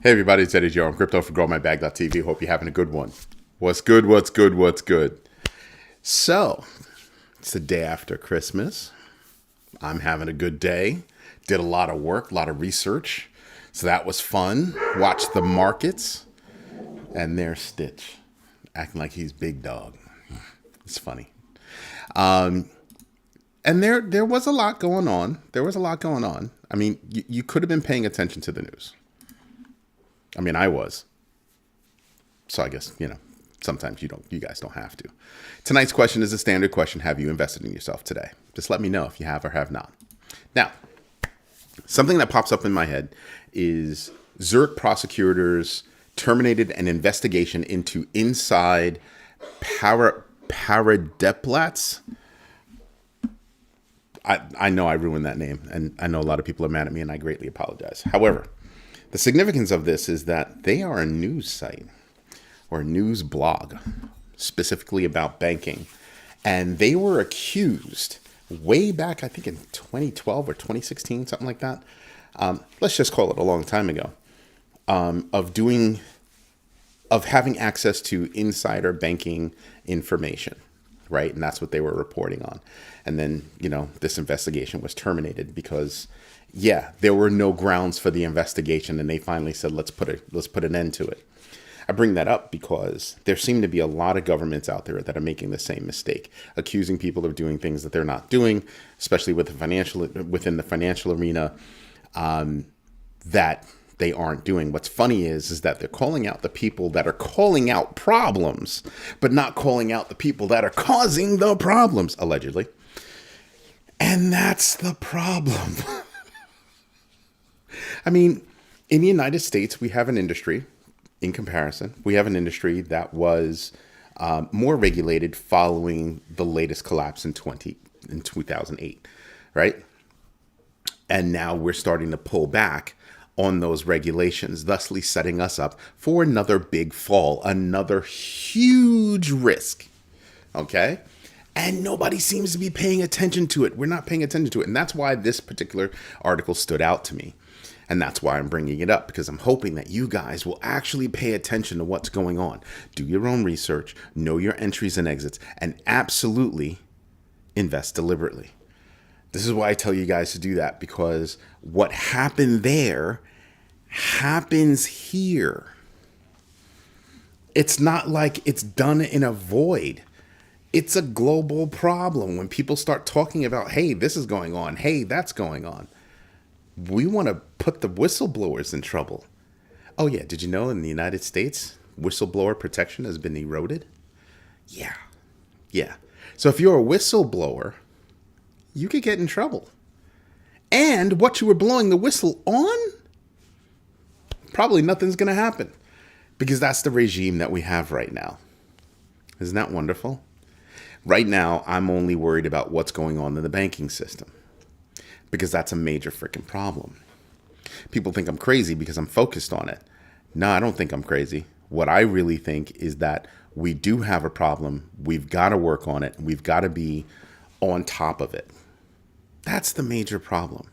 Hey everybody, it's Eddie Joe. I'm crypto for growmybag.tv. Hope you're having a good one. What's good? What's good? What's good? So, it's the day after Christmas. I'm having a good day. Did a lot of work, a lot of research. So that was fun. Watched the markets. And there's Stitch, acting like he's big dog. It's funny. And there was a lot going on. I mean, you could have been paying attention to the news. I mean, I was. So I guess, sometimes you guys don't have to. Tonight's question is a standard question. Have you invested in yourself today? Just let me know if you have or have not. Now, something that pops up in my head is Zurich prosecutors terminated an investigation into inside Paradeplatz. I know I ruined that name, and I know a lot of people are mad at me, and I greatly apologize. However, the significance of this is that they are a news site or a news blog specifically about banking. And they were accused way back, I think in 2012 or 2016, something like that. Let's just call it a long time ago, of having access to insider banking information, right? And that's what they were reporting on. And then, this investigation was terminated because there were no grounds for the investigation, and they finally said, let's put an end to it. I bring that up because there seem to be a lot of governments out there that are making the same mistake, accusing people of doing things that they're not doing, especially within the financial arena, that they aren't doing. What's funny is that they're calling out the people that are calling out problems, but not calling out the people that are causing the problems, allegedly. And that's the problem. I mean, in the United States, we have an industry, in comparison, we have an industry that was more regulated following the latest collapse in 2008, right? And now we're starting to pull back on those regulations, thusly setting us up for another big fall, another huge risk, okay? And nobody seems to be paying attention to it. We're not paying attention to it. And that's why this particular article stood out to me. And that's why I'm bringing it up, because I'm hoping that you guys will actually pay attention to what's going on. Do your own research, know your entries and exits, and absolutely invest deliberately. This is why I tell you guys to do that, because what happened there happens here. It's not like it's done in a void. It's a global problem. When people start talking about, hey, this is going on, hey, that's going on, we want to put the whistleblowers in trouble. Oh, yeah. Did you know in the United States, whistleblower protection has been eroded? Yeah. So if you're a whistleblower, you could get in trouble. And what you were blowing the whistle on, probably nothing's going to happen, because that's the regime that we have right now. Isn't that wonderful? Right now, I'm only worried about what's going on in the banking system, because that's a major freaking problem. People think I'm crazy because I'm focused on it. No, I don't think I'm crazy. What I really think is that we do have a problem. We've got to work on it. We've got to be on top of it. That's the major problem.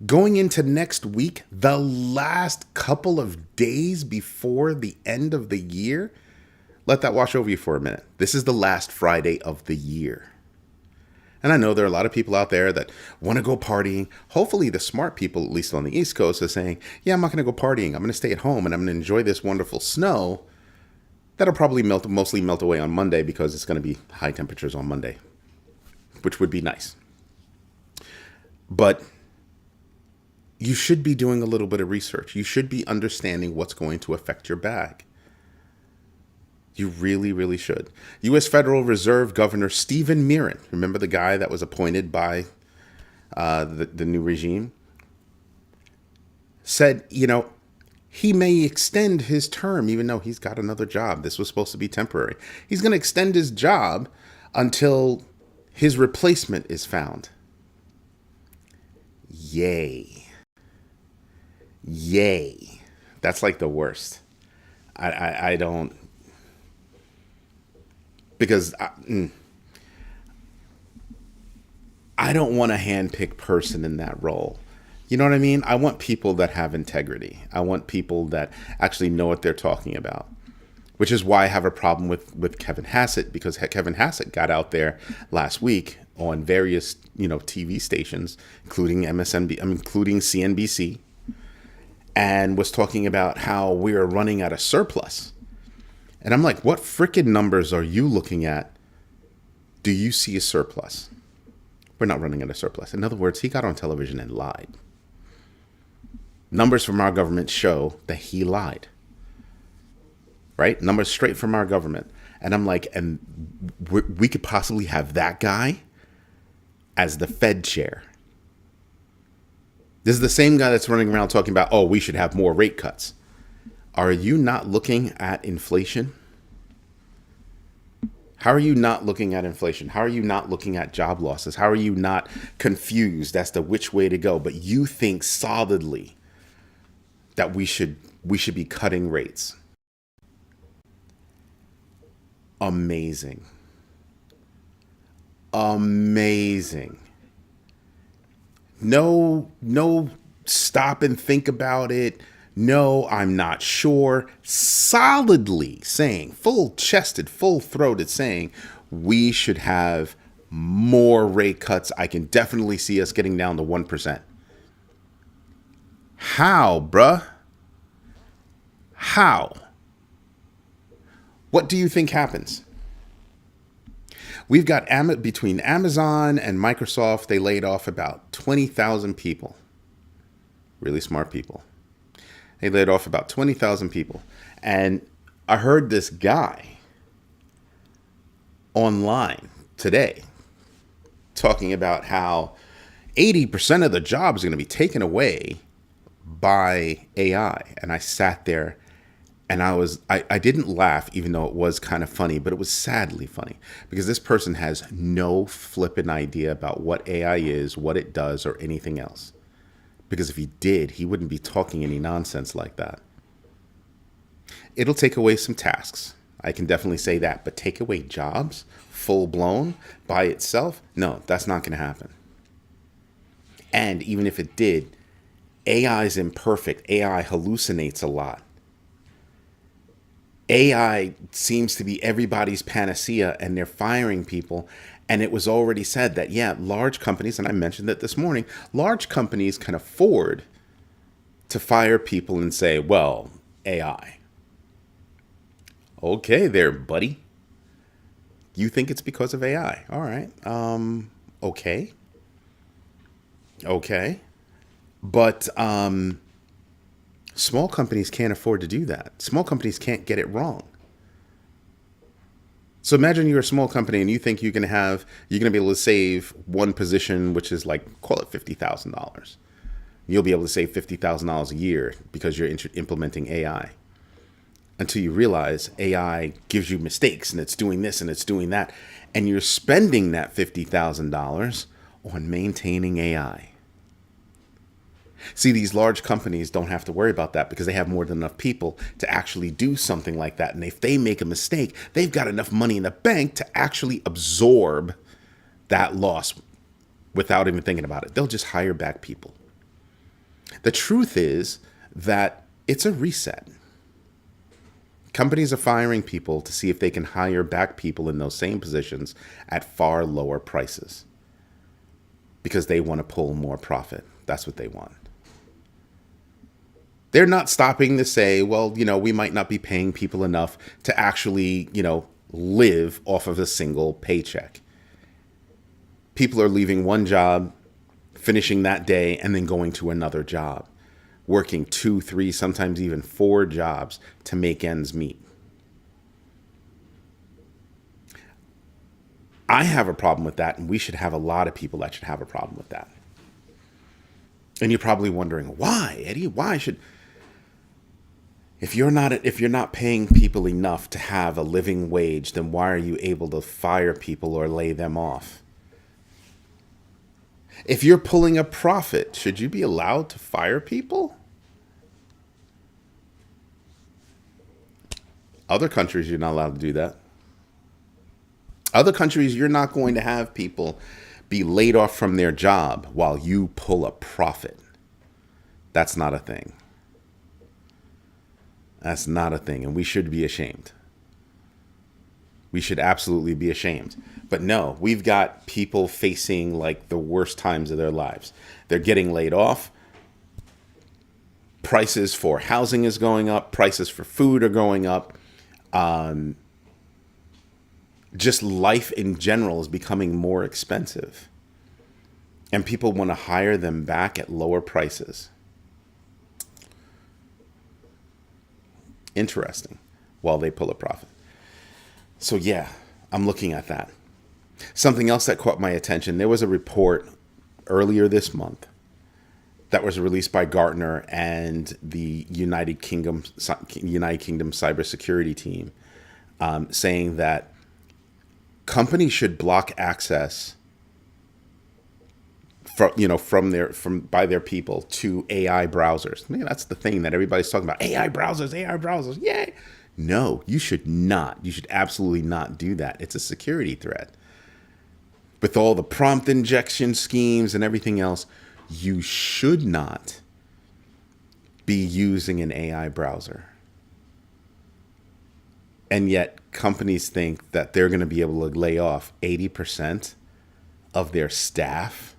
Going into next week, the last couple of days before the end of the year, let that wash over you for a minute. This is the last Friday of the year. And I know there are a lot of people out there that want to go partying. Hopefully the smart people, at least on the East Coast, are saying, yeah, I'm not going to go partying. I'm going to stay at home and I'm going to enjoy this wonderful snow. That'll probably mostly melt away on Monday, because it's going to be high temperatures on Monday, which would be nice. But you should be doing a little bit of research. You should be understanding what's going to affect your bag. You really, really should. U.S. Federal Reserve Governor Stephen Mirren, remember the guy that was appointed by the new regime, said, he may extend his term even though he's got another job. This was supposed to be temporary. He's going to extend his job until his replacement is found. Yay. That's like the worst. I don't... Because I don't want a handpicked person in that role. You know what I mean? I want people that have integrity. I want people that actually know what they're talking about. Which is why I have a problem with Kevin Hassett, because Kevin Hassett got out there last week on various, TV stations, including including CNBC, and was talking about how we are running at a surplus. And I'm like, what frickin' numbers are you looking at? Do you see a surplus? We're not running at a surplus. In other words, he got on television and lied. Numbers from our government show that he lied. Right? Numbers straight from our government. And I'm like, and we could possibly have that guy as the Fed chair. This is the same guy that's running around talking about, oh, we should have more rate cuts. Are you not looking at inflation? How are you not looking at inflation? How are you not looking at job losses? How are you not confused as to which way to go? But you think solidly that we should be cutting rates. Amazing. Amazing. No, stop and think about it. No, I'm not sure. Solidly saying, full-chested, full-throated saying, we should have more rate cuts. I can definitely see us getting down to 1%. How, bruh? How? What do you think happens? We've got between Amazon and Microsoft, they laid off about 20,000 people. Really smart people. They laid off about 20,000 people. And I heard this guy online today talking about how 80% of the jobs are going to be taken away by AI. And I sat there and I didn't laugh, even though it was kind of funny, but it was sadly funny because this person has no flipping idea about what AI is, what it does, or anything else. Because if he did, he wouldn't be talking any nonsense like that. It'll take away some tasks. I can definitely say that. But take away jobs, full blown, by itself? No, that's not going to happen. And even if it did, AI is imperfect. AI hallucinates a lot. AI seems to be everybody's panacea, and they're firing people. And it was already said that, yeah, large companies, and I mentioned that this morning, large companies can afford to fire people and say, well, AI. Okay there, buddy. You think it's because of AI. All right. Okay. Okay. But small companies can't afford to do that. Small companies can't get it wrong. So imagine you're a small company and you think you're going to be able to save one position, which is like, call it $50,000. You'll be able to save $50,000 a year because you're implementing AI. Until you realize AI gives you mistakes and it's doing this and it's doing that. And you're spending that $50,000 on maintaining AI. See, these large companies don't have to worry about that because they have more than enough people to actually do something like that. And if they make a mistake, they've got enough money in the bank to actually absorb that loss without even thinking about it. They'll just hire back people. The truth is that it's a reset. Companies are firing people to see if they can hire back people in those same positions at far lower prices because they want to pull more profit. That's what they want. They're not stopping to say, well, we might not be paying people enough to actually, live off of a single paycheck. People are leaving one job, finishing that day, and then going to another job, working 2, 3, sometimes even 4 jobs to make ends meet. I have a problem with that, and we should have a lot of people that should have a problem with that. And you're probably wondering, why, Eddie? Why should... If you're not paying people enough to have a living wage, then why are you able to fire people or lay them off? If you're pulling a profit, should you be allowed to fire people? Other countries, you're not allowed to do that. Other countries, you're not going to have people be laid off from their job while you pull a profit. That's not a thing. That's not a thing. And we should be ashamed. We should absolutely be ashamed. But no, we've got people facing like the worst times of their lives. They're getting laid off. Prices for housing is going up. Prices for food are going up. Just life in general is becoming more expensive. And people want to hire them back at lower prices. Interesting. While they pull a profit. So yeah, I'm looking at that. Something else that caught my attention, there was a report earlier this month that was released by Gartner and the United Kingdom cybersecurity team, saying that companies should block access by their people to AI browsers. Man, that's the thing that everybody's talking about. AI browsers, yay! No, you should not. You should absolutely not do that. It's a security threat. With all the prompt injection schemes and everything else, you should not be using an AI browser. And yet companies think that they're going to be able to lay off 80% of their staff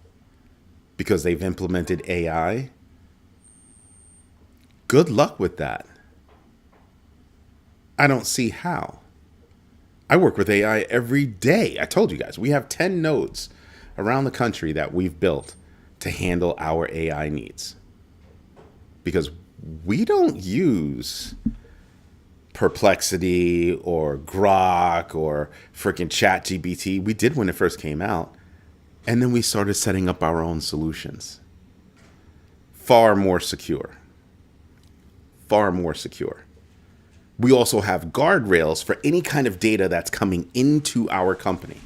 because they've implemented AI. Good luck with that. I don't see how. I work with AI every day. I told you guys, we have 10 nodes around the country that we've built to handle our AI needs. Because we don't use Perplexity or Grok or freaking ChatGPT. We did when it first came out. And then we started setting up our own solutions. Far more secure. Far more secure. We also have guardrails for any kind of data that's coming into our company.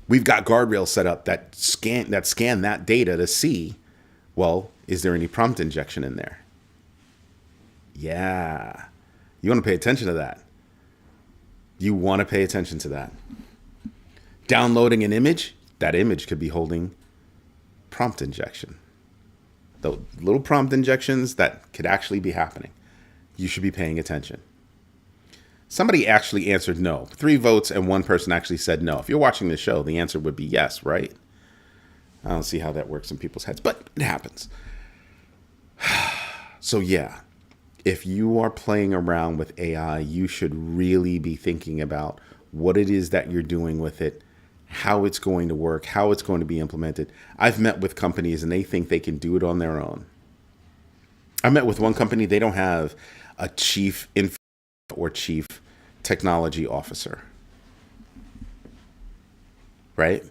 We've got guardrails set up that scan that data to see, well, is there any prompt injection in there? Yeah. You want to pay attention to that. You want to pay attention to that. Downloading an image, that image could be holding prompt injection. The little prompt injections that could actually be happening. You should be paying attention. Somebody actually answered no. 3 votes and 1 person actually said no. If you're watching the show, the answer would be yes, right? I don't see how that works in people's heads, but it happens. So yeah, if you are playing around with AI, you should really be thinking about what it is that you're doing with it, how it's going to work, how it's going to be implemented. I've met with companies and they think they can do it on their own. I met with one company, they don't have a chief or chief technology officer, right?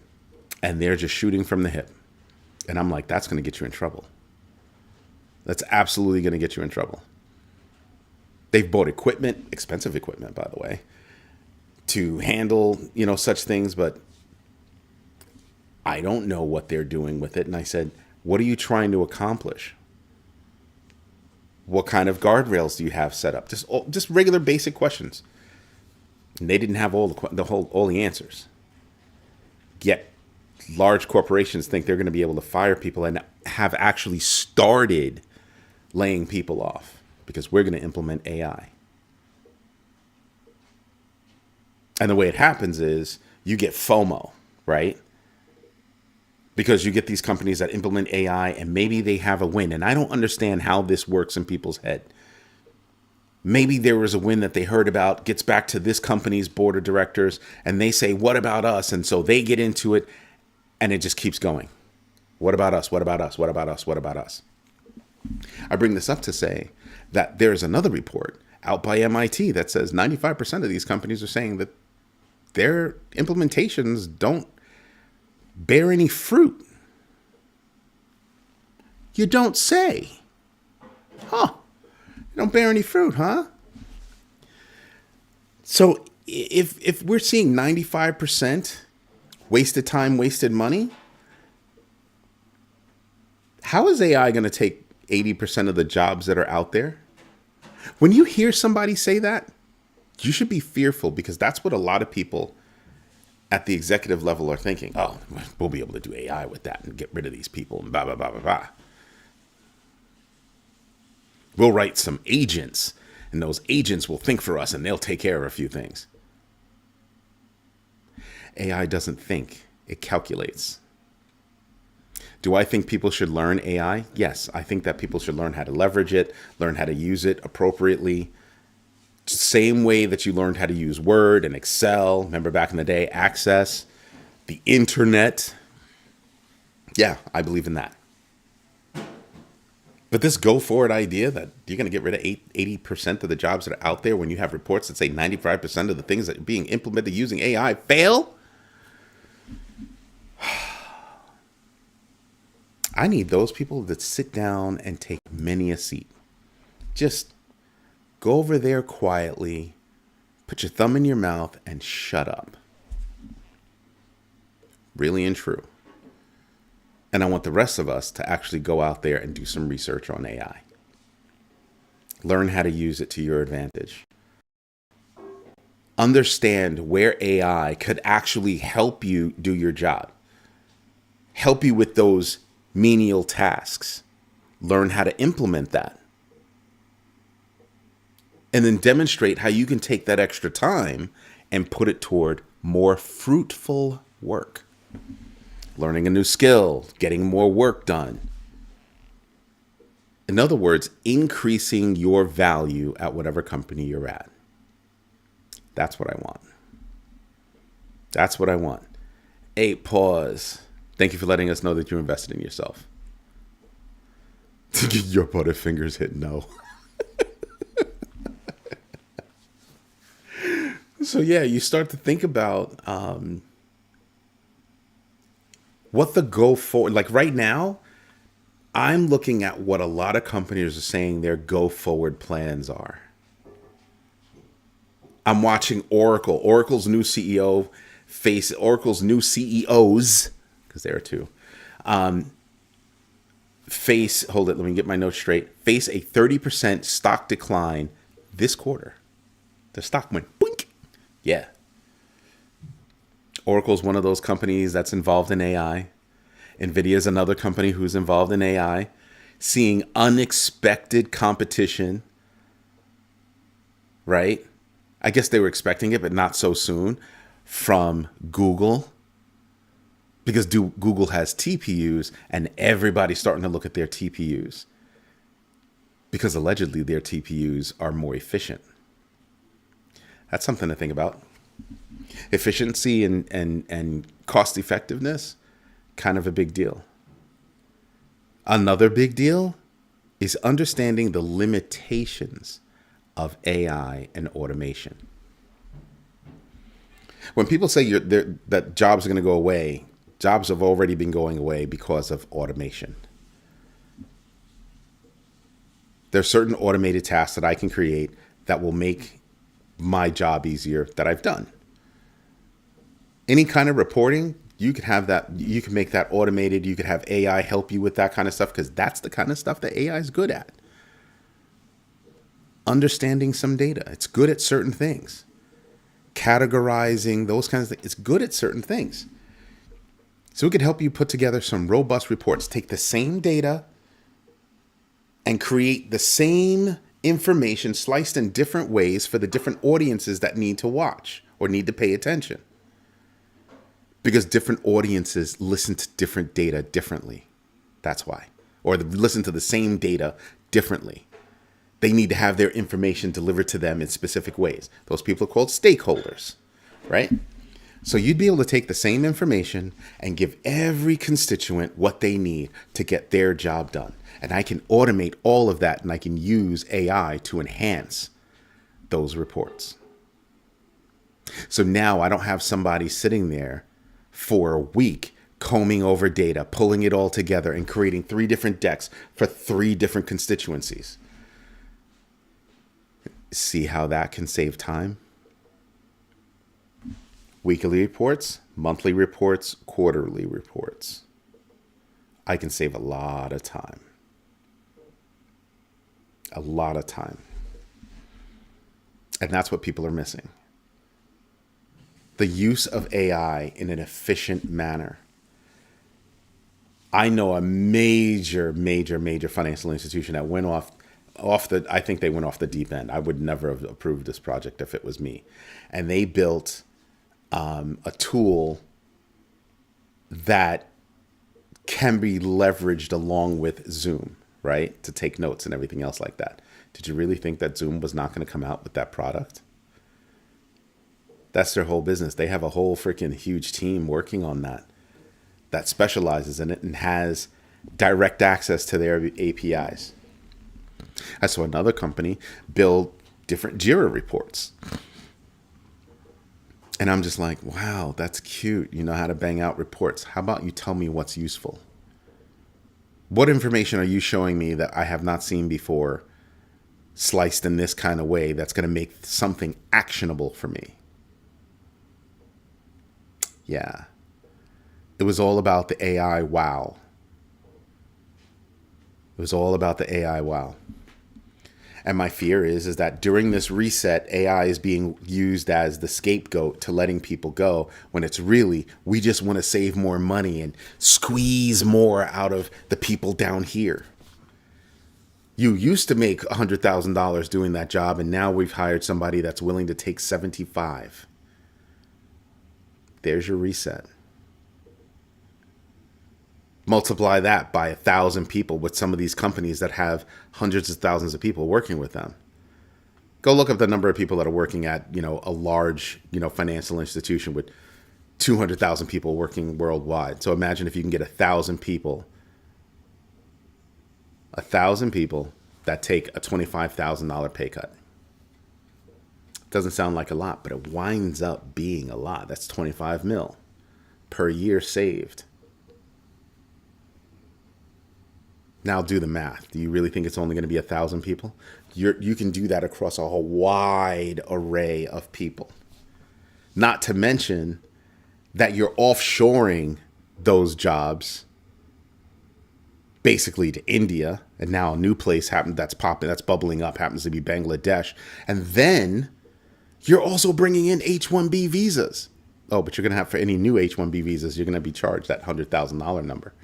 And they're just shooting from the hip. And I'm like, that's going to get you in trouble. That's absolutely going to get you in trouble. They've bought equipment, expensive equipment, by the way, to handle, such things, but I don't know what they're doing with it. And I said, what are you trying to accomplish? What kind of guardrails do you have set up? Just regular basic questions. And they didn't have all the answers. Yet large corporations think they're going to be able to fire people and have actually started laying people off because we're going to implement AI. And the way it happens is you get FOMO, right? Because you get these companies that implement AI and maybe they have a win. And I don't understand how this works in people's head. Maybe there was a win that they heard about, gets back to this company's board of directors, and they say, what about us? And so they get into it, and it just keeps going. What about us? What about us? What about us? What about us? I bring this up to say that there's another report out by MIT that says 95% of these companies are saying that their implementations don't bear any fruit. You don't say. Huh. You don't bear any fruit, huh? So if we're seeing 95% wasted time, wasted money, how is AI going to take 80% of the jobs that are out there? When you hear somebody say that, you should be fearful because that's what a lot of people at the executive level are thinking. Oh, we'll be able to do AI with that and get rid of these people and blah, blah, blah, blah, blah. We'll write some agents, and those agents will think for us, and they'll take care of a few things. AI doesn't think, it calculates. Do I think people should learn AI? Yes, I think that people should learn how to leverage it, learn how to use it appropriately. Same way that you learned how to use Word and Excel. Remember back in the day, Access, the internet. Yeah, I believe in that. But this go forward idea that you're going to get rid of 80% of the jobs that are out there when you have reports that say 95% of the things that are being implemented using AI fail. I need those people that sit down and take many a seat. Just go over there quietly, put your thumb in your mouth, and shut up. Really and true. And I want the rest of us to actually go out there and do some research on AI. Learn how to use it to your advantage. Understand where AI could actually help you do your job. Help you with those menial tasks. Learn how to implement that. And then demonstrate how you can take that extra time and put it toward more fruitful work. Learning a new skill, getting more work done. In other words, increasing your value at whatever company you're at. That's what I want. That's what I want. Hey, pause. Thank you for letting us know that you invested in yourself. Your butterfingers hit no. So yeah, you start to think about what the go forward, like right now, I'm looking at what a lot of companies are saying their go forward plans are. I'm watching Oracle's new CEO face Oracle's new CEOs, because there are two, hold it, let me get my notes straight, face a 30% stock decline this quarter. The stock went boink. Yeah. Oracle's one of those companies that's involved in AI. NVIDIA's another company who's involved in AI, seeing unexpected competition, right? I guess they were expecting it, but not so soon, from Google, because Google has TPUs and everybody's starting to look at their TPUs because allegedly their TPUs are more efficient. That's something to think about. Efficiency and cost effectiveness, kind of a big deal. Another big deal is understanding the limitations of AI and automation. When people say that jobs are going to go away, jobs have already been going away because of automation. There are certain automated tasks that I can create that will make my job easier that I've done. Any kind of reporting, you could have that, you can make that automated. You could have AI help you with that kind of stuff because that's the kind of stuff that AI is good at. Understanding some data. It's good at certain things. Categorizing, those kinds of things. It's good at certain things. So it could help you put together some robust reports. Take the same data and create the same information sliced in different ways for the different audiences that need to watch or need to pay attention. Because different audiences listen to different data differently. That's why. Or listen to the same data differently. They need to have their information delivered to them in specific ways. Those people are called stakeholders, right? So you'd be able to take the same information and give every constituent what they need to get their job done. And I can automate all of that, and I can use AI to enhance those reports. So now I don't have somebody sitting there for a week combing over data, pulling it all together, and creating 3 different decks for 3 different constituencies. See how that can save time? Weekly reports, monthly reports, quarterly reports. I can save a lot of time. A lot of time. And that's what people are missing. The use of AI in an efficient manner. I know a major financial institution that went off I think they went off the deep end. I would never have approved this project if it was me. And they built a tool that can be leveraged along with Zoom, right? To take notes and everything else like that. Did you really think that Zoom was not going to come out with that product? That's their whole business. They have a whole freaking huge team working on that specializes in it and has direct access to their APIs. I saw another company build different Jira reports. And I'm just like, wow, that's cute. You know how to bang out reports. How about you tell me what's useful? What information are you showing me that I have not seen before, sliced in this kind of way, that's going to make something actionable for me? Yeah. It was all about the AI wow. It was all about the AI wow. And my fear is that during this reset, AI is being used as the scapegoat to letting people go, when it's really, we just want to save more money and squeeze more out of the people down here. You used to make $100,000 doing that job, and now we've hired somebody that's willing to take 75. There's your reset. Multiply that by 1,000 people with some of these companies that have hundreds of thousands of people working with them. Go look up the number of people that are working at, a large, financial institution with 200,000 people working worldwide. So imagine if you can get 1,000 people that take a $25,000 pay cut. Doesn't sound like a lot, but it winds up being a lot. That's 25 mil per year saved. Now do the math. Do you really think it's only going to be 1,000 people? You can do that across a whole wide array of people. Not to mention that you're offshoring those jobs basically to India, and now a new place that's bubbling up happens to be Bangladesh, and then you're also bringing in H-1B visas. Oh, but you're going to have, for any new H-1B visas, you're going to be charged that $100,000 number.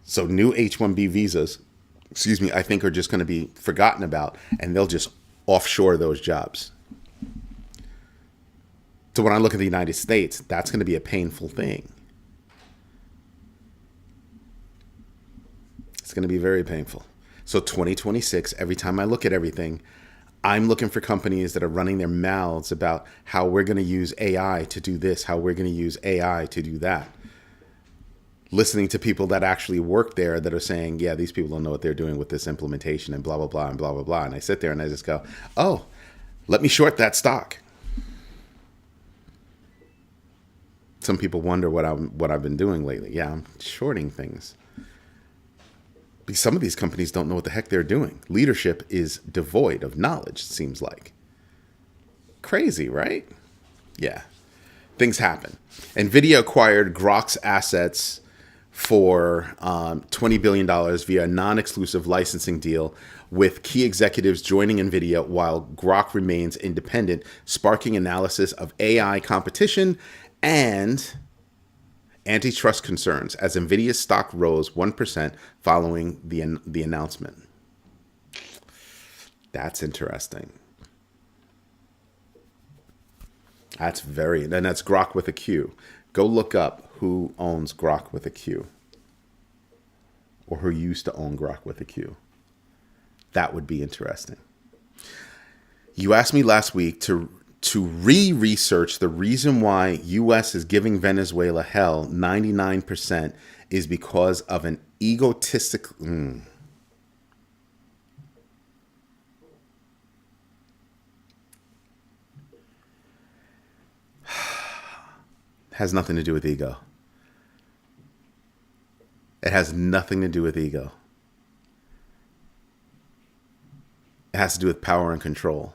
So new H-1B visas, I think are just going to be forgotten about, and they'll just offshore those jobs. So when I look at the United States, that's going to be a painful thing. It's going to be very painful. So 2026, every time I look at everything, I'm looking for companies that are running their mouths about how we're going to use AI to do this, how we're going to use AI to do that. Listening to people that actually work there that are saying, yeah, these people don't know what they're doing with this implementation and blah, blah, blah, and blah, blah, blah. And I sit there and I just go, oh, let me short that stock. Some people wonder what I've been doing lately. Yeah, I'm shorting things. Because some of these companies don't know what the heck they're doing. Leadership is devoid of knowledge, it seems like. Crazy, right? Yeah. Things happen. NVIDIA acquired Grok's assets for $20 billion via a non-exclusive licensing deal, with key executives joining NVIDIA while Grok remains independent, sparking analysis of AI competition and antitrust concerns as NVIDIA's stock rose 1% following the announcement. That's interesting. That's Grok with a Q. Go look up who owns Grok with a Q, or who used to own Grok with a Q. That would be interesting. You asked me last week to research the reason why U.S. is giving Venezuela hell 99% is because of an egotistic... Has nothing to do with ego. It has nothing to do with ego. It has to do with power and control.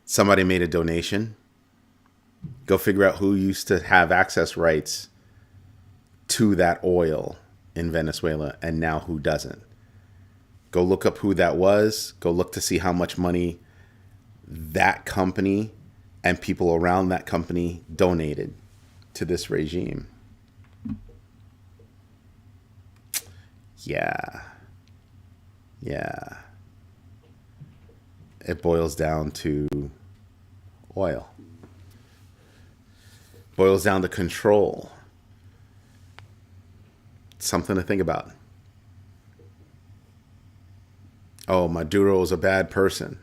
Somebody made a donation. Go figure out who used to have access rights to that oil in Venezuela and now who doesn't. Go look up who that was. Go look to see how much money that company and people around that company donated to this regime. Yeah. Yeah. It boils down to oil. Boils down to control. Something to think about. Oh, Maduro is a bad person.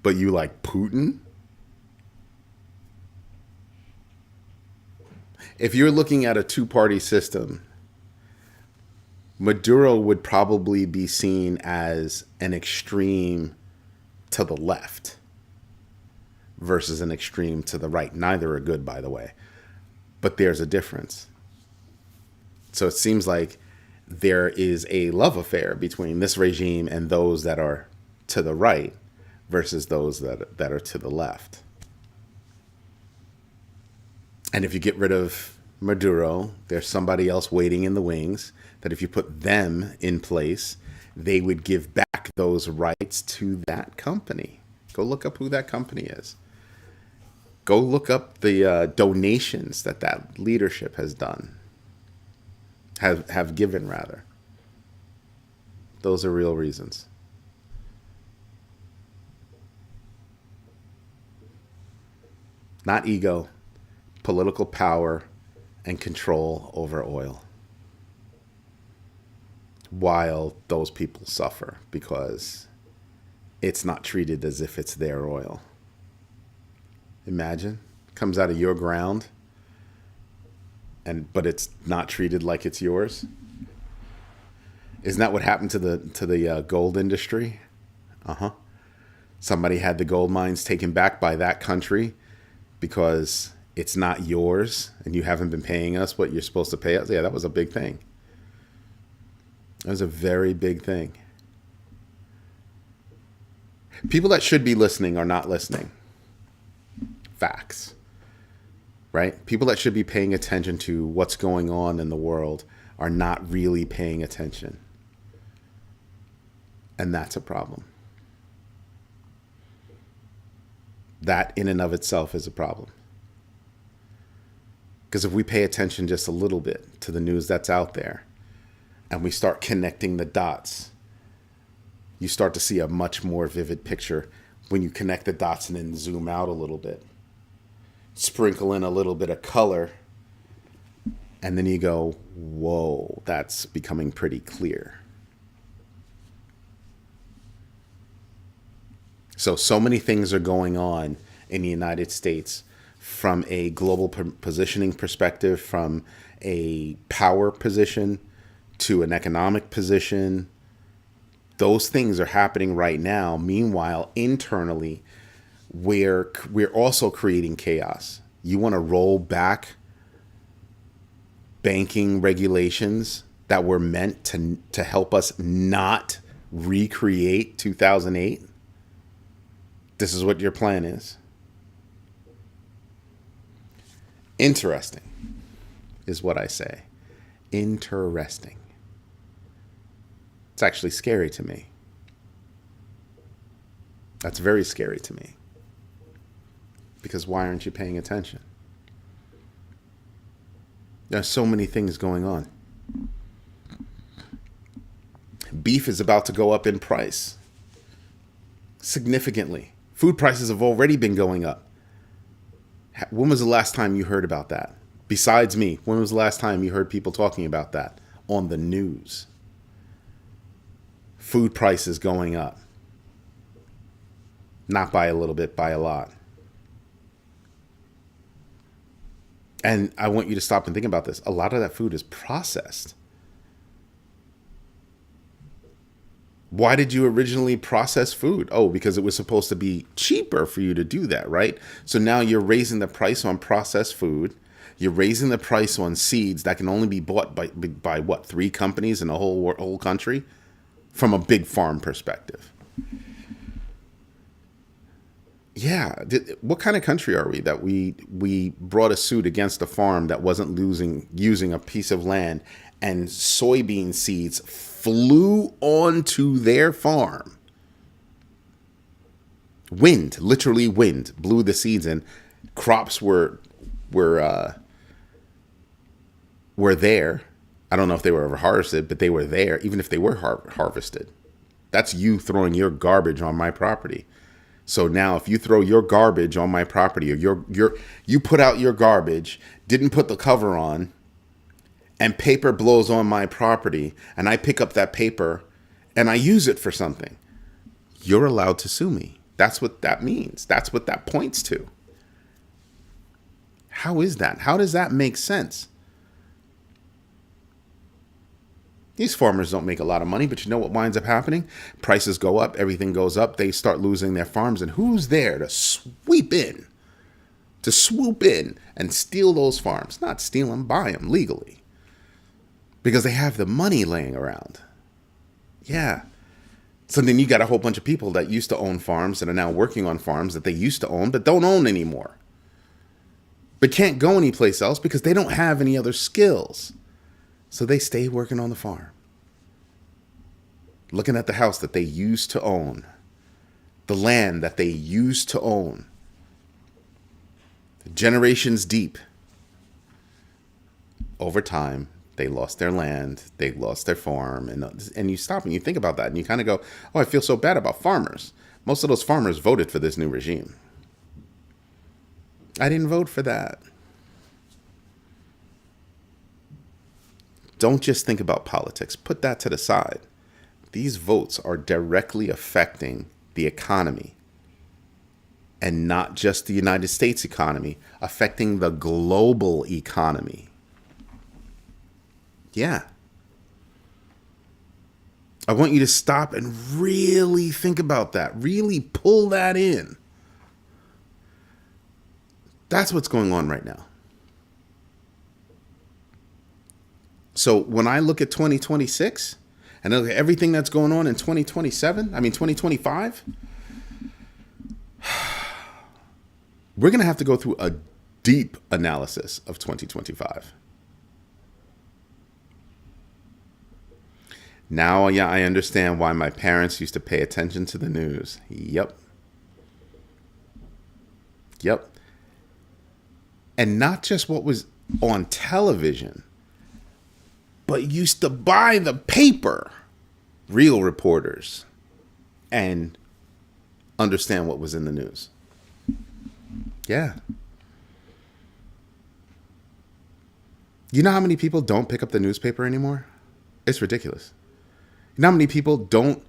But you like Putin? If you're looking at a two-party system, Maduro would probably be seen as an extreme to the left versus an extreme to the right. Neither are good, by the way. But there's a difference. So it seems like there is a love affair between this regime and those that are to the right versus those that are to the left. And if you get rid of Maduro, there's somebody else waiting in the wings that if you put them in place, they would give back those rights to that company. Go look up who that company is. Go look up the donations that leadership has done, have given rather. Those are real reasons. Not ego, political power, and control over oil. While those people suffer because it's not treated as if it's their oil. Imagine, comes out of your ground, but it's not treated like it's yours. Isn't that what happened to the gold industry? Somebody had the gold mines taken back by that country because it's not yours and you haven't been paying us what you're supposed to pay us. Yeah, that was a big thing. That was a very big thing. People that should be listening are not listening. Facts. Right? People that should be paying attention to what's going on in the world are not really paying attention. And that's a problem. That in and of itself is a problem. Because if we pay attention just a little bit to the news that's out there and we start connecting the dots, you start to see a much more vivid picture when you connect the dots and then zoom out a little bit. Sprinkle in a little bit of color, and then you go, whoa, that's becoming pretty clear. So many things are going on in the United States from a global positioning perspective, from a power position to an economic position. Those things are happening right now. Meanwhile, internally, we're also creating chaos. You want to roll back banking regulations that were meant to help us not recreate 2008? This is what your plan is. Interesting is what I say. Interesting. It's actually scary to me. That's very scary to me. Because why aren't you paying attention? There's so many things going on. Beef is about to go up in price significantly. Food prices have already been going up. When was the last time you heard about that? Besides me, when was the last time you heard people talking about that on the news? Food prices going up. Not by a little bit, by a lot. And I want you to stop and think about this. A lot of that food is processed. Why did you originally process food? Oh, because it was supposed to be cheaper for you to do that, right? So now you're raising the price on processed food. You're raising the price on seeds that can only be bought by what, 3 companies in the whole country? From a big farm perspective. Yeah, what kind of country are we that we brought a suit against a farm that wasn't using a piece of land, and soybean seeds flew onto their farm? Literally wind, blew the seeds in. Crops were there, I don't know if they were ever harvested, but they were there, even if they were harvested. That's you throwing your garbage on my property. So now if you throw your garbage on my property, or you put out your garbage, didn't put the cover on, and paper blows on my property, and I pick up that paper and I use it for something, you're allowed to sue me. That's what that means. That's what that points to. How is that? How does that make sense? These farmers don't make a lot of money, but you know what winds up happening? Prices go up, everything goes up, they start losing their farms, and who's there to swoop in and steal those farms? Not steal them, buy them legally. Because they have the money laying around. Yeah. So then you got a whole bunch of people that used to own farms that are now working on farms that they used to own but don't own anymore. But can't go anyplace else because they don't have any other skills. So they stay working on the farm, looking at the house that they used to own, the land that they used to own, generations deep. Over time, they lost their land, they lost their farm, and you stop and you think about that, and you kind of go, oh, I feel so bad about farmers. Most of those farmers voted for this new regime. I didn't vote for that. Don't just think about politics. Put that to the side. These votes are directly affecting the economy. And not just the United States economy, affecting the global economy. Yeah. I want you to stop and really think about that. Really pull that in. That's what's going on right now. So when I look at 2026 and I look at everything that's going on in 2025, we're going to have to go through a deep analysis of 2025. Now, yeah, I understand why my parents used to pay attention to the news. Yep. And not just what was on television, but used to buy the paper, real reporters, and understand what was in the news. Yeah. You know how many people don't pick up the newspaper anymore? It's ridiculous. You know how many people don't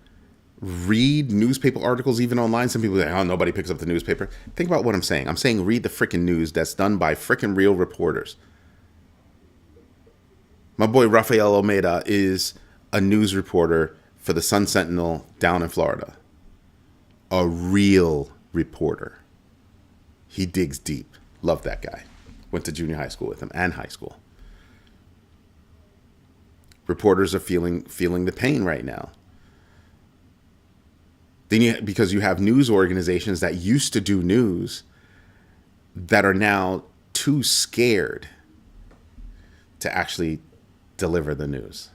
read newspaper articles even online? Some people say, oh, nobody picks up the newspaper. Think about what I'm saying. I'm saying read the freaking news that's done by freaking real reporters. My boy Rafael Almeida is a news reporter for the Sun Sentinel down in Florida. A real reporter. He digs deep. Love that guy. Went to junior high school with him and high school. Reporters are feeling the pain right now. Then because you have news organizations that used to do news that are now too scared to actually deliver the news.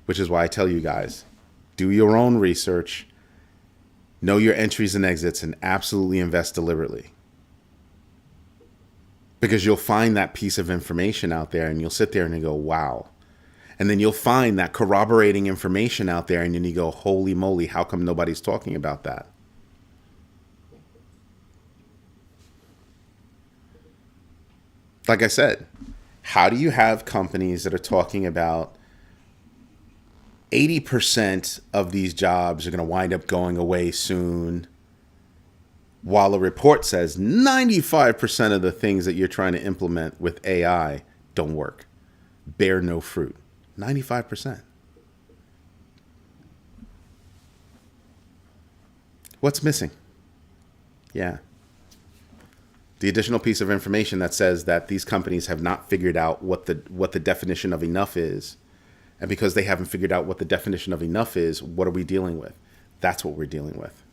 Which is why I tell you guys, do your own research, know your entries and exits, and absolutely invest deliberately. Because you'll find that piece of information out there and you'll sit there and you go, wow. And then you'll find that corroborating information out there and then you go, holy moly, how come nobody's talking about that? Like I said, how do you have companies that are talking about 80% of these jobs are going to wind up going away soon, while a report says 95% of the things that you're trying to implement with AI don't work, bear no fruit? 95%. What's missing? Yeah. The additional piece of information that says that these companies have not figured out what the definition of enough is. And because they haven't figured out what the definition of enough is, what are we dealing with? That's what we're dealing with.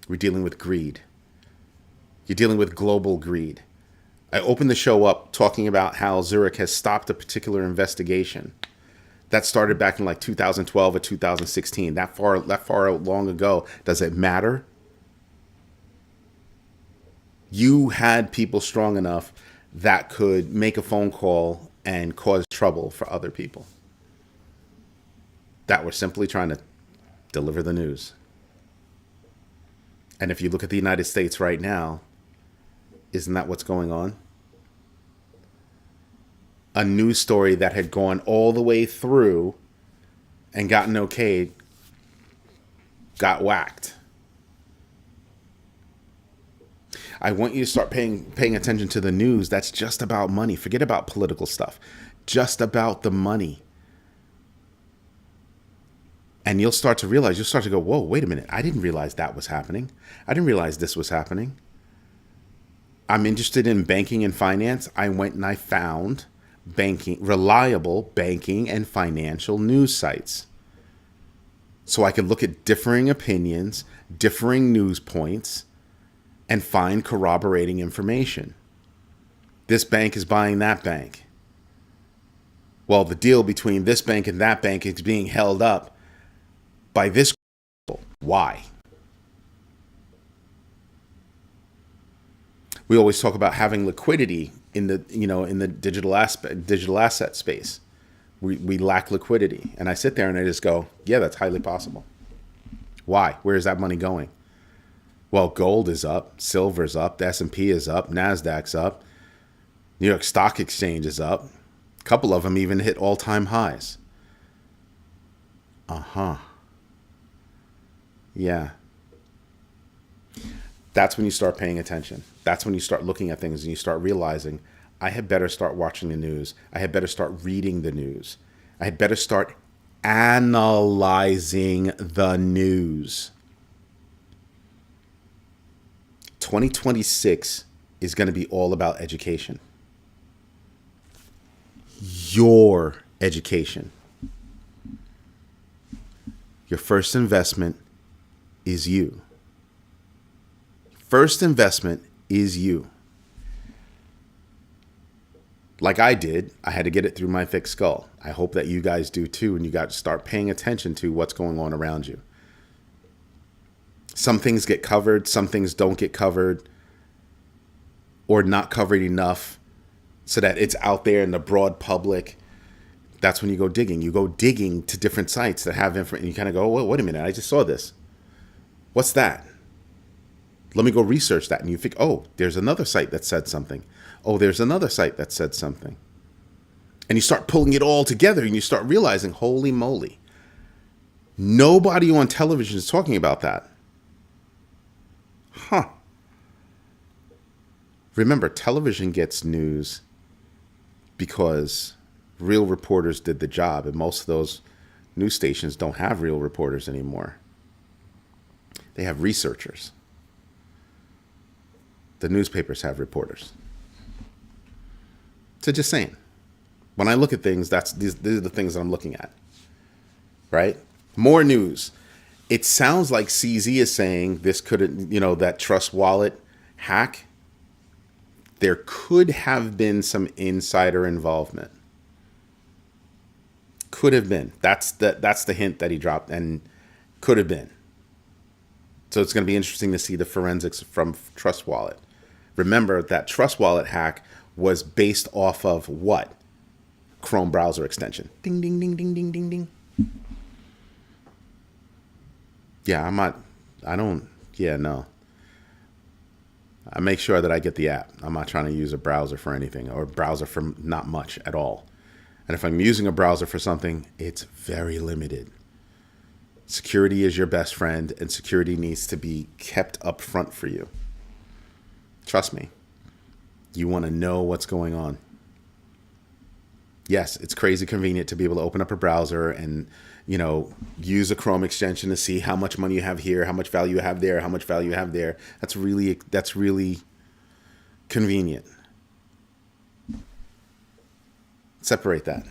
We're dealing with greed. You're dealing with global greed. I opened the show up talking about how Zurich has stopped a particular investigation that started back in like 2012 or 2016. That far long ago. Does it matter? You had people strong enough that could make a phone call and cause trouble for other people that were simply trying to deliver the news. And if you look at the United States right now, isn't that what's going on? A news story that had gone all the way through and gotten okayed got whacked. I want you to start paying attention to the news that's just about money. Forget about political stuff. Just about the money. And you'll start to realize, you'll start to go, whoa, wait a minute. I didn't realize that was happening. I didn't realize this was happening. I'm interested in banking and finance. I went and I found reliable banking and financial news sites. So I could look at differing opinions, differing news points, and find corroborating information. This bank is buying that bank. Well, the deal between this bank and that bank is being held up by this. Why? We always talk about having liquidity in the digital asset space. We lack liquidity. And I sit there and I just go, yeah, that's highly possible. Why? Where is that money going? Well, gold is up, silver's up, the S&P is up, NASDAQ's up, New York Stock Exchange is up. A couple of them even hit all-time highs. Yeah. That's when you start paying attention. That's when you start looking at things and you start realizing, I had better start watching the news. I had better start reading the news. I had better start analyzing the news. 2026 is going to be all about education. Your education. Your first investment is you. First investment is you. Like I did, I had to get it through my thick skull. I hope that you guys do too, and you got to start paying attention to what's going on around you. Some things get covered, some things don't get covered, or not covered enough so that it's out there in the broad public. That's when you go digging. You go digging to different sites that have information. You kind of go, well, wait a minute, I just saw this. What's that? Let me go research that. And you think, oh, there's another site that said something. Oh, there's another site that said something. And you start pulling it all together and you start realizing, holy moly, nobody on television is talking about that. Remember, television gets news because real reporters did the job, and most of those news stations don't have real reporters anymore. They have researchers. The newspapers have reporters. So just saying, when I look at things, these are the things that I'm looking at, right? More news. It sounds like CZ is saying this could, that Trust Wallet hack, there could have been some insider involvement. Could have been. That's the hint that he dropped, and could have been. So it's going to be interesting to see the forensics from Trust Wallet. Remember that Trust Wallet hack was based off of what? Chrome browser extension. Ding, ding, ding, ding, ding, ding, ding. Yeah, no. I make sure that I get the app. I'm not trying to use a browser for anything, or a browser for not much at all. And if I'm using a browser for something, it's very limited. Security is your best friend, and security needs to be kept up front for you. Trust me. You want to know what's going on. Yes, it's crazy convenient to be able to open up a browser and, use a Chrome extension to see how much money you have here, how much value you have there, how much value you have there. That's really convenient. Separate that.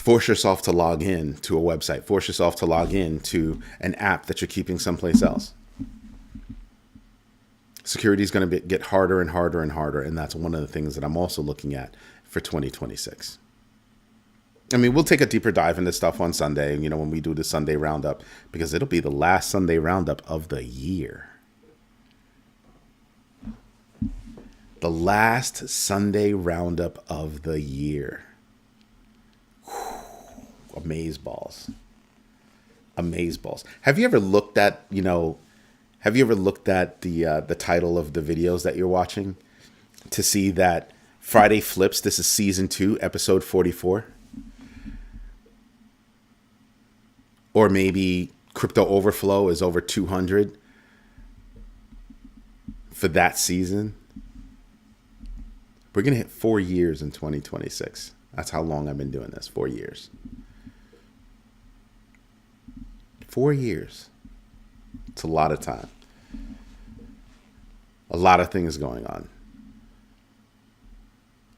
Force yourself to log in to a website. Force yourself to log in to an app that you're keeping someplace else. Security is going to get harder and harder and harder, and that's one of the things that I'm also looking at for 2026. I mean, we'll take a deeper dive into stuff on Sunday, when we do the Sunday roundup, because it'll be the last Sunday roundup of the year. The last Sunday roundup of the year. Amaze balls. Amaze balls. Have you ever looked at, the title of the videos that you're watching to see that Friday Flips, this is season 2, episode 44? Or maybe Crypto Overflow is over 200 for that season. We're going to hit 4 years in 2026. That's how long I've been doing this, 4 years. 4 years. It's a lot of time. A lot of things going on.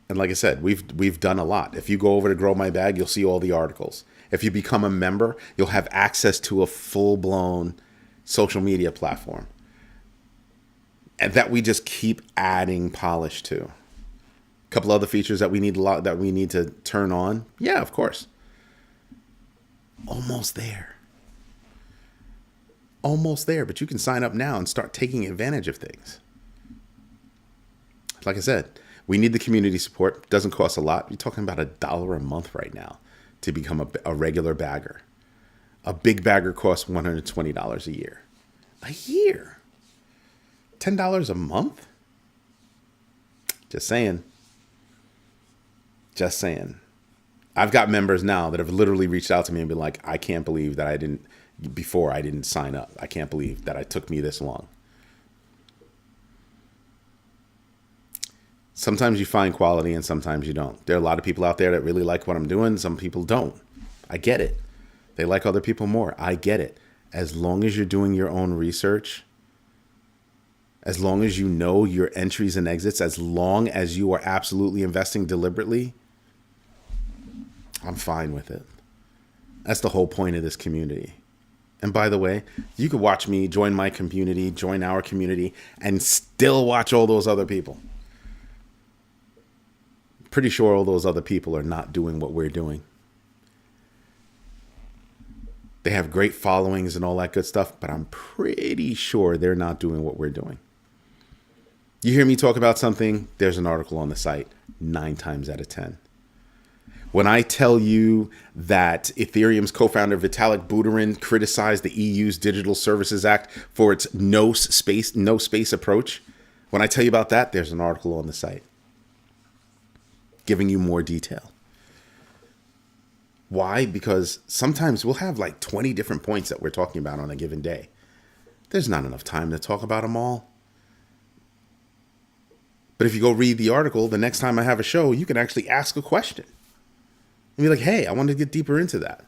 And like I said, we've done a lot. If you go over to Grow My Bag, you'll see all the articles. If you become a member, you'll have access to a full-blown social media platform. And that we just keep adding polish to. A couple other features that we need to turn on. Yeah, of course. Almost there. Almost there, but you can sign up now and start taking advantage of things. Like I said, we need the community support. Doesn't cost a lot. You're talking about $1 a month right now to become a regular bagger. A big bagger costs $120 a year. A year? $10 a month? Just saying. Just saying. I've got members now that have literally reached out to me and been like, I can't believe that I didn't sign up. I can't believe that it took me this long. Sometimes you find quality and sometimes you don't. There are a lot of people out there that really like what I'm doing. Some people don't. I get it. They like other people more. I get it. As long as you're doing your own research, as long as you know your entries and exits, as long as you are absolutely investing deliberately, I'm fine with it. That's the whole point of this community. And by the way, you could watch me, join my community, join our community, and still watch all those other people. Pretty sure all those other people are not doing what we're doing. They have great followings and all that good stuff, but I'm pretty sure they're not doing what we're doing. You hear me talk about something, there's an article on the site 9 times out of 10. When I tell you that Ethereum's co-founder Vitalik Buterin criticized the EU's Digital Services Act for its no space approach, when I tell you about that, there's an article on the site giving you more detail. Why? Because sometimes we'll have like 20 different points that we're talking about on a given day. There's not enough time to talk about them all. But if you go read the article, the next time I have a show, you can actually ask a question. And be like, hey, I want to get deeper into that.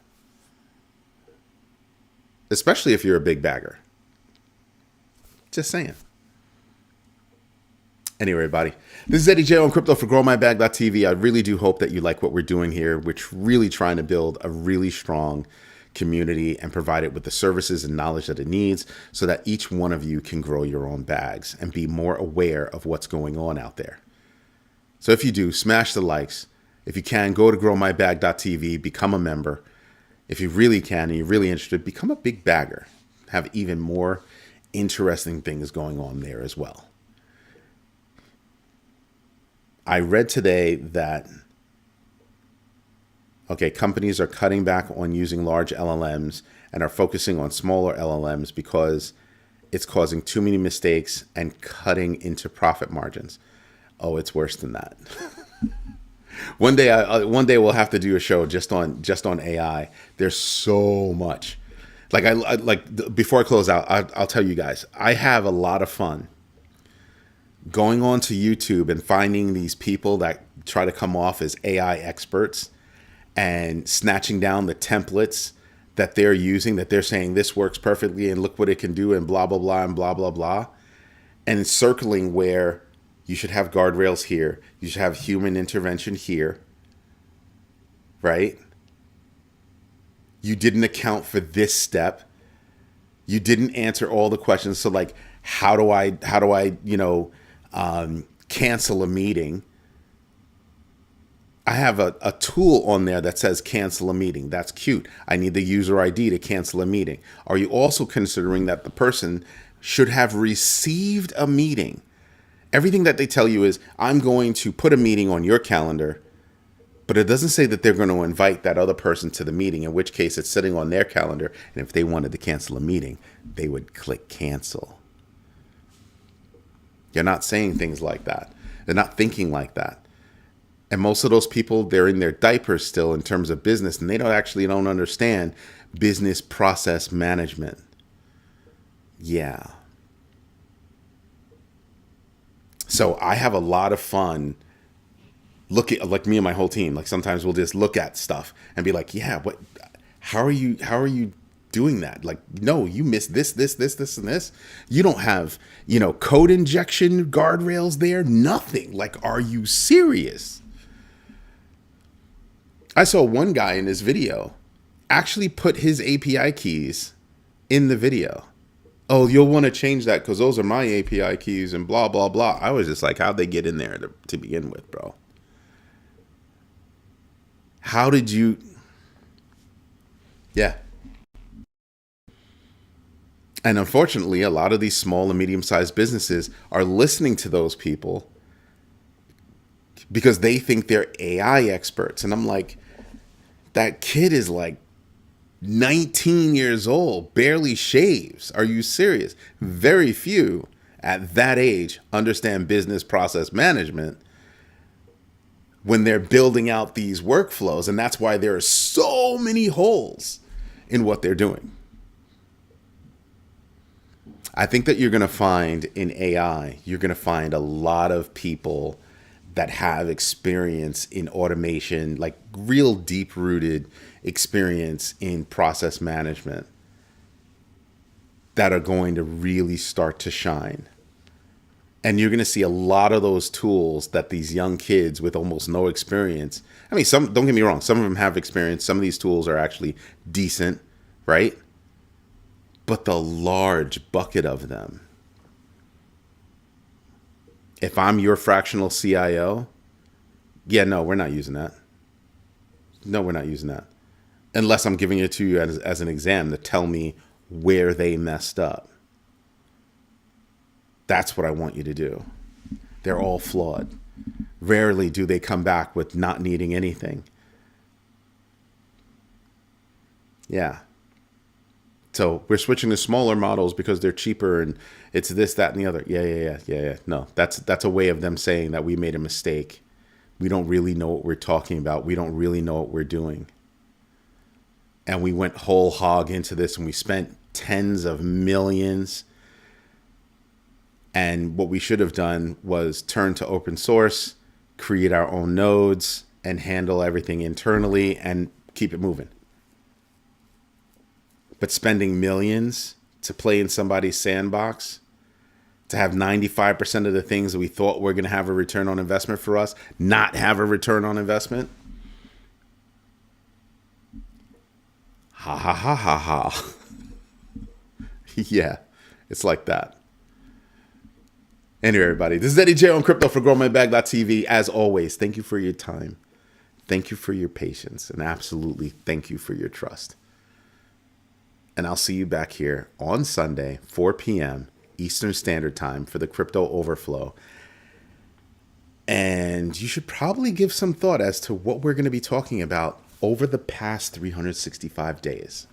Especially if you're a big bagger. Just saying. Anyway, everybody, this is Eddie J on Crypto for GrowMyBag.tv. I really do hope that you like what we're doing here. We're really trying to build a really strong community and provide it with the services and knowledge that it needs so that each one of you can grow your own bags and be more aware of what's going on out there. So if you do, smash the likes. If you can, go to GrowMyBag.tv, become a member. If you really can and you're really interested, become a big bagger. Have even more interesting things going on there as well. I read today that, companies are cutting back on using large LLMs and are focusing on smaller LLMs because it's causing too many mistakes and cutting into profit margins. Oh, it's worse than that. One day we'll have to do a show just on AI. There's so much. Before I close out, I'll tell you guys, I have a lot of fun going on to YouTube and finding these people that try to come off as AI experts and snatching down the templates that they're using, that they're saying this works perfectly and look what it can do and blah, blah, blah, and blah, blah, blah. And circling where you should have guardrails here. You should have human intervention here, right? You didn't account for this step. You didn't answer all the questions. So like, how do I, cancel a meeting? I have a tool on there that says cancel a meeting. That's cute. I need the user ID to cancel a meeting. Are you also considering that the person should have received a meeting Everything that they tell you is, I'm going to put a meeting on your calendar, but it doesn't say that they're going to invite that other person to the meeting, in which case it's sitting on their calendar. And if they wanted to cancel a meeting, they would click cancel. You're not saying things like that. They're not thinking like that. And most of those people, they're in their diapers still in terms of business, and they don't understand business process management. Yeah. So I have a lot of fun looking, like me and my whole team. Like sometimes we'll just look at stuff and be like, yeah, what, how are you doing that? Like, no, you missed this, and this. You don't have, code injection guardrails there. Nothing. Like, are you serious? I saw one guy in this video actually put his API keys in the video. Oh, you'll want to change that because those are my API keys and blah, blah, blah. I was just like, how'd they get in there to begin with, bro? How did you? Yeah. And unfortunately, a lot of these small and medium-sized businesses are listening to those people because they think they're AI experts. And I'm like, that kid is like 19 years old, barely shaves. Are you serious? Very few at that age understand business process management when they're building out these workflows. And that's why there are so many holes in what they're doing. I think that you're going to find in AI, you're going to find a lot of people that have experience in automation, like real deep-rooted experience in process management, that are going to really start to shine. And you're going to see a lot of those tools that these young kids with almost no experience, I mean, some, don't get me wrong, some of them have experience. Some of these tools are actually decent, right? But the large bucket of them, if I'm your fractional CIO, yeah, no, we're not using that. No, we're not using that. Unless I'm giving it to you as an exam to tell me where they messed up. That's what I want you to do. They're all flawed. Rarely do they come back with not needing anything. Yeah. So we're switching to smaller models because they're cheaper and it's this, that, and the other. Yeah. No, that's a way of them saying that we made a mistake. We don't really know what we're talking about. We don't really know what we're doing. And we went whole hog into this and we spent tens of millions. And what we should have done was turn to open source, create our own nodes, and handle everything internally and keep it moving. But spending millions to play in somebody's sandbox, to have 95% of the things that we thought were going to have a return on investment for us not have a return on investment. Ha ha ha ha ha. Yeah, it's like that. Anyway, everybody, this is Eddie J on Crypto for GrowMyBag.tv. As always, thank you for your time. Thank you for your patience. And absolutely thank you for your trust. And I'll see you back here on Sunday, 4 p.m. Eastern Standard Time for the Crypto Overflow. And you should probably give some thought as to what we're going to be talking about over the past 365 days.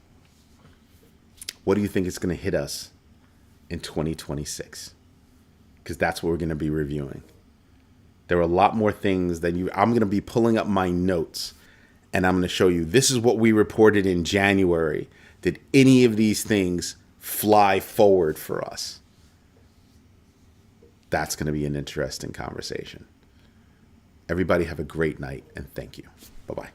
What do you think is going to hit us in 2026? Because that's what we're going to be reviewing. There are a lot more things than you. I'm going to be pulling up my notes and I'm going to show you this is what we reported in January. Did any of these things fly forward for us? That's going to be an interesting conversation. Everybody have a great night and thank you. Bye-bye.